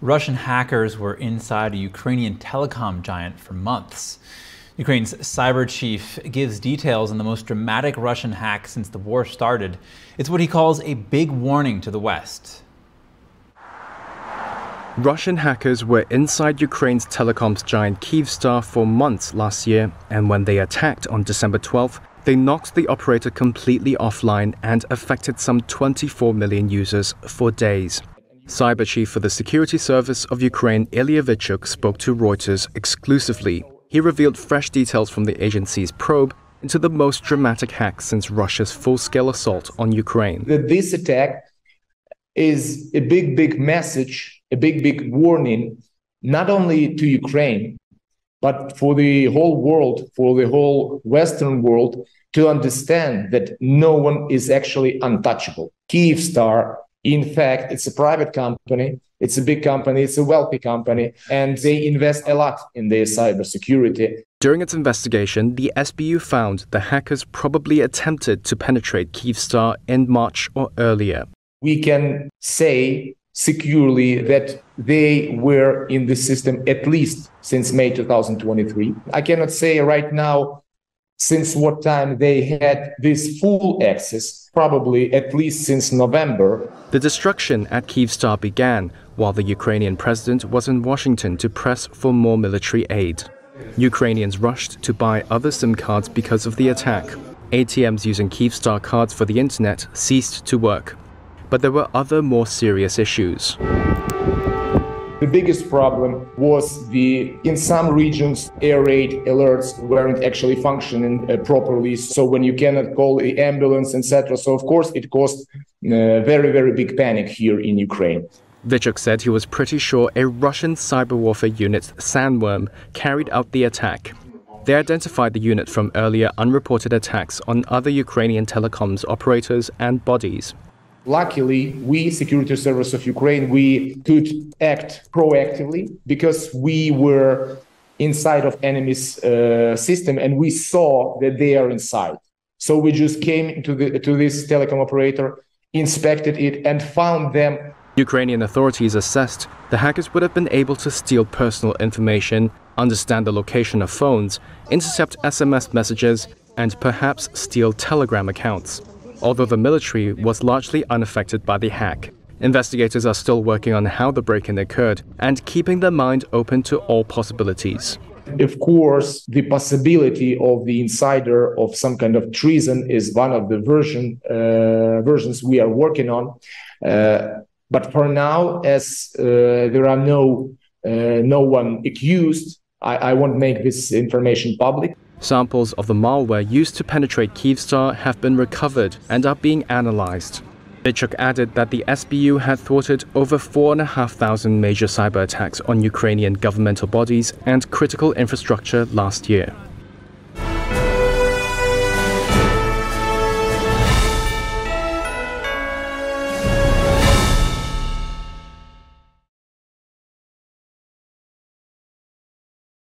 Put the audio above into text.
Russian hackers were inside a Ukrainian telecom giant for months. Ukraine's cyber chief gives details on the most dramatic Russian hack since the war started. It's what he calls a big warning to the West. Russian hackers were inside Ukraine's telecoms giant Kyiv for months last year, and when they attacked on December 12th, they knocked the operator completely offline and affected some 24 million users for days. Cyber chief for the security service of Ukraine, Ilya Vichuk, spoke to Reuters exclusively. He revealed fresh details from the agency's probe into the most dramatic hack since Russia's full-scale assault on Ukraine. This attack is a big message, a big warning, not only to Ukraine, but for the whole world, for the whole Western world, to understand that no one is actually untouchable. Kyiv, in fact, it's a private company, it's a big company, it's a wealthy company, and they invest a lot in their cybersecurity. During its investigation, the SBU found the hackers probably attempted to penetrate Kyiv in March or earlier. We can say securely that they were in the system at least since May 2023. I cannot say right now since what time they had this full access, probably at least since November. The destruction at Kyiv began while the Ukrainian president was in Washington to press for more military aid. Ukrainians rushed to buy other SIM cards because of the attack. ATMs using Kyiv cards for the internet ceased to work. But there were other more serious issues. The biggest problem was in some regions, air raid alerts weren't actually functioning properly. So when you cannot call the ambulance, etc. So of course it caused very big panic here in Ukraine. Vichuk said he was pretty sure a Russian cyber warfare unit, Sandworm, carried out the attack. They identified the unit from earlier unreported attacks on other Ukrainian telecoms operators and bodies. Luckily, we, Security Service of Ukraine, we could act proactively because we were inside of enemy's system and we saw that they are inside. So we just came to this telecom operator, inspected it and found them. Ukrainian authorities assessed the hackers would have been able to steal personal information, understand the location of phones, intercept SMS messages, and perhaps steal Telegram accounts. Although the military was largely unaffected by the hack. Investigators are still working on how the break-in occurred and keeping their mind open to all possibilities. Of course, the possibility of the insider of some kind of treason is one of the versions we are working on. But for now, as there are no one accused, I won't make this information public. Samples of the malware used to penetrate Kyiv have been recovered and are being analyzed. Vichuk added that the SBU had thwarted over 4,500 major cyber attacks on Ukrainian governmental bodies and critical infrastructure last year.